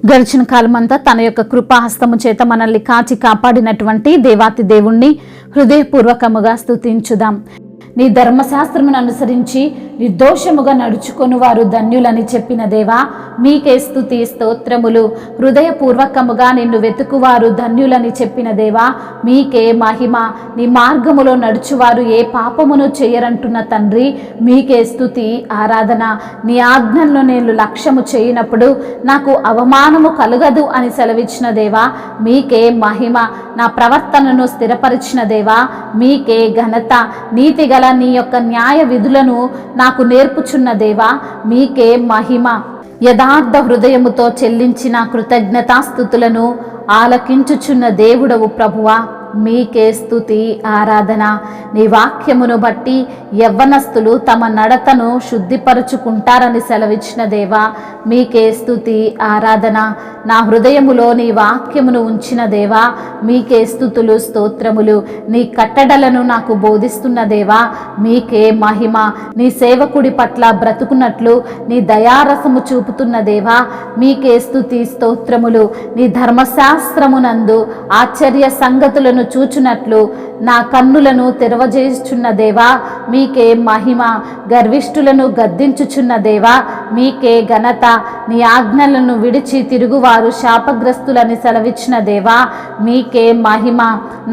గడిచిన కాలమంతా తన యొక్క కృపాహస్తము చేత మనల్ని కాచి కాపాడినటువంటి దేవాతి దేవుణ్ణి హృదయపూర్వకముగా స్తుతించుదాం. నీ ధర్మశాస్త్రమును అనుసరించి నిర్దోషముగా నడుచుకొని వారు ధన్యులని చెప్పిన దేవా, మీకే స్తుతి స్తోత్రములు. హృదయపూర్వకముగా నిన్ను వెతుకువారు ధన్యులని చెప్పిన దేవా, మీకే మహిమ. నీ మార్గములో నడుచువారు ఏ పాపమును చేయరంటున్న తండ్రి, మీకే స్తుతి ఆరాధన. నీ ఆజ్ఞలను నేను లక్ష్యము చేయనప్పుడు నాకు అవమానము కలుగదు అని సెలవిచ్చిన దేవా, మీకే మహిమ. నా ప్రవర్తనను స్థిరపరిచిన దేవా, మీకే ఘనత. నీతిగల నీ యొక్క న్యాయ విధులను నాకు నేర్పుచున్న దేవా, మీకే మహిమ. యథార్థ హృదయముతో చెల్లించిన కృతజ్ఞతాస్తుతులను ఆలకించుచున్న దేవుడవు ప్రభువా, మీకే స్తుతి ఆరాధన. నీ వాక్యమును బట్టి యవ్వనస్తులు తమ నడతను శుద్ధిపరుచుకుంటారని సెలవిచ్చిన దేవా, మీకే స్తుతి ఆరాధన. నా హృదయములో నీ వాక్యమును ఉంచిన దేవా, మీకే స్తుతులు స్తోత్రములు. నీ కట్టడలను నాకు బోధిస్తున్న దేవా, మీకే మహిమ. నీ సేవకుడి పట్ల బ్రతుకున్నట్లు నీ దయారసము చూపుతున్న దేవా, మీకే స్తుతి స్తోత్రములు. నీ ధర్మశాస్త్రమునందు ఆశ్చర్య సంగతులను చూచునట్లు నా కన్నులను తెరవజేస్తున్న దేవా, మీకే మహిమ. గర్విష్ఠులను గద్దించుచున్న దేవా, మీకే ఘనత. నీ ఆజ్ఞలను విడిచి తిరుగువారు శాపగ్రస్తులని సెలవిచ్చిన దేవా, మీకే మహిమ.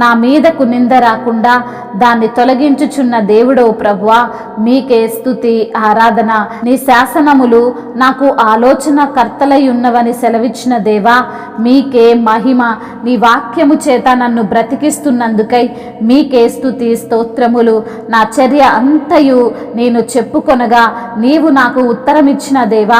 నా మీదకు నింద రాకుండా దాన్ని తొలగించుచున్న దేవుడో ప్రభువా, మీకే స్తుతి ఆరాధన. నీ శాసనములు నాకు ఆలోచన కర్తలై ఉన్నవని సెలవిచ్చిన దేవా, మీకే మహిమ. నీ వాక్యము చేత నన్ను బ్రతికిస్తున్నందుకై మీకే స్తుతి స్తోత్రములు. నా చర్య అంతయు నేను చెప్పుకొనగా నీవు నాకు ఉత్తరమిచ్చిన దేవా,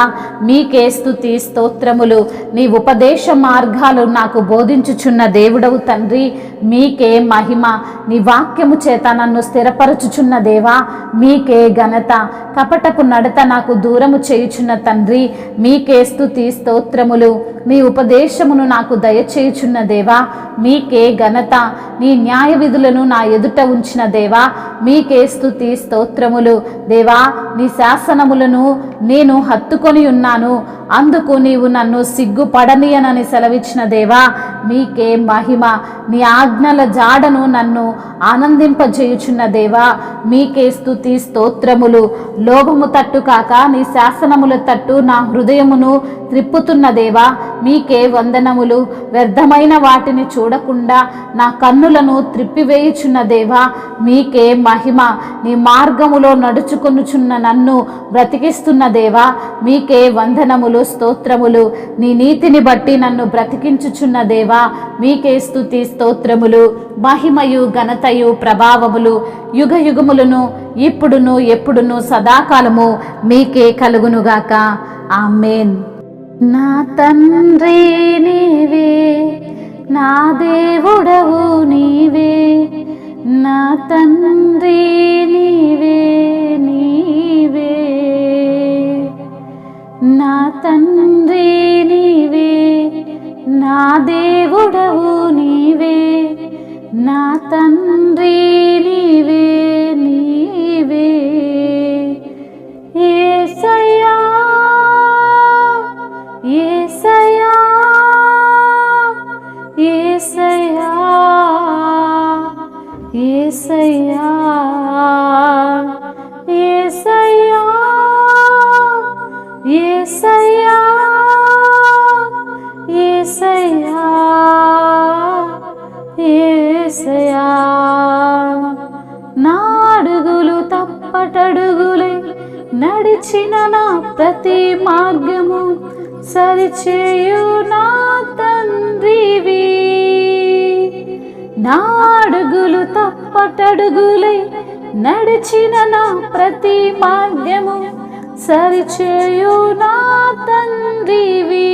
మీకే స్తుతి స్తోత్రములు. నీ ఉపదేశ మార్గాలు నాకు బోధించుచున్న దేవుడవు తండ్రి, మీకే మహిమ. నీ వాక్యము చేత నన్ను స్థిరపరచుచున్న దేవా, మీకే ఘనత. కపటపు నడత నాకు దూరము చేయుచున్న తండ్రి, మీకే స్తుతి స్తోత్రములు. నీ ఉపదేశమును నాకు దయచేయుచున్న దేవా, మీకే ఘనత. నీ న్యాయ విధులను నా ఎదుట ఉంచిన దేవా, మీకే స్తుతి స్తోత్రములు. దేవా, నీ శాసనములను నేను హత్తుకొని ఉన్నాను, అందుకు నీవు నన్ను సిగ్గుపడనీయనని సెలవిచ్చిన దేవా, మీకే మహిమ. నీ ఆజ్ఞల జాడను నన్ను ఆనందింపజేయుచున్న దేవా, మీకే స్తుతి స్తోత్రములు. లోభము తట్టు కాక నీ శాసనముల తట్టు నా హృదయమును త్రిప్పుతున్న దేవా, మీకే వందనములు. వ్యర్థమైన వాటిని చూడకుండా నా కన్నులను త్రిప్పివేయుచున్న దేవా, మీకే మహిమ. నీ మార్గములో నడుచుకొనుచున్న నన్ను బ్రతికిస్తున్న దేవా, మీకే వందనములు స్తోత్రములు. నీ నీతిని బట్టి నన్ను బ్రతికించుచున్న దేవా, మీకే స్తుతి స్తోత్రములు. మహిమయు ఘనతయు ప్రభావములు యుగ యుగములను ఇప్పుడును ఎప్పుడును సదాకాలము మీకే కలుగునుగాక. ఆమేన్. నా తండ్రి నీవే, నా దేవుడవు నీవే, నా తండ్రి నీవే, నీవే నా తండ్రి నీవే, నా దేవుడవు నీవే, నా తండ్రి నీవే, నీవే. యేసయ్యా, యేసయ్యా, యేసయ్యా, యేసయ్యా, యేసయ్యా, యేసయ్యా, యేసయ్యా, యేసయ్యా. నా అడుగులు తప్పటడుగులై నడిచిన నా ప్రతి మార్గము సరిచేయు నా తండ్రివి. నా అడుగులు తప్పటడుగులై నడిచిన నా ప్రతి మార్గము సరిచేయు నా తండ్రివి.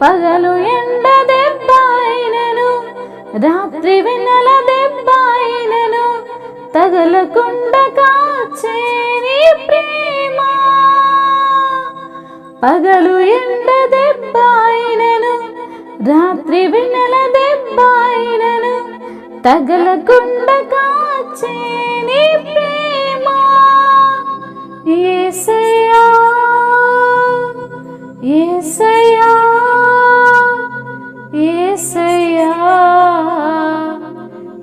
పగలు ఎండ దెబ్బైనను, రాత్రి వెన్నెల దెబ్బైనను, తగలకుండా కాచే నీ ప్రేమ. పగలు ఎండ దెబ్బైనను, రాత్రి వెన్నెల దెబ్బైనను, తగలకుండా కాచే నీ ప్రేమ. యేసయ్యా, యేసయ్యా యేసయ్యా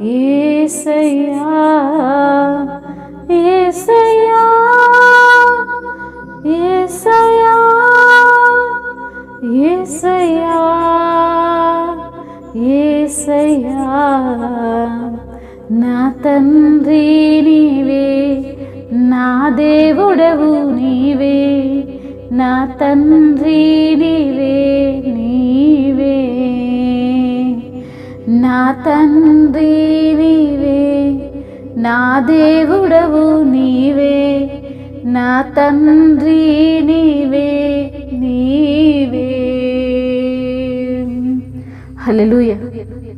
యేసయ్యా యేసయ్యా యేసయ్యా యేసయ్యా యేసయ్యా నా తండ్రి నీవే, నా దేవుడవు నీవే, నా తండ్రి నీవే నీవే, నా తండ్రి నీవే, నా దేవుడవు నీవే, నా తండ్రి నీవే నీవే. హల్లెలూయా.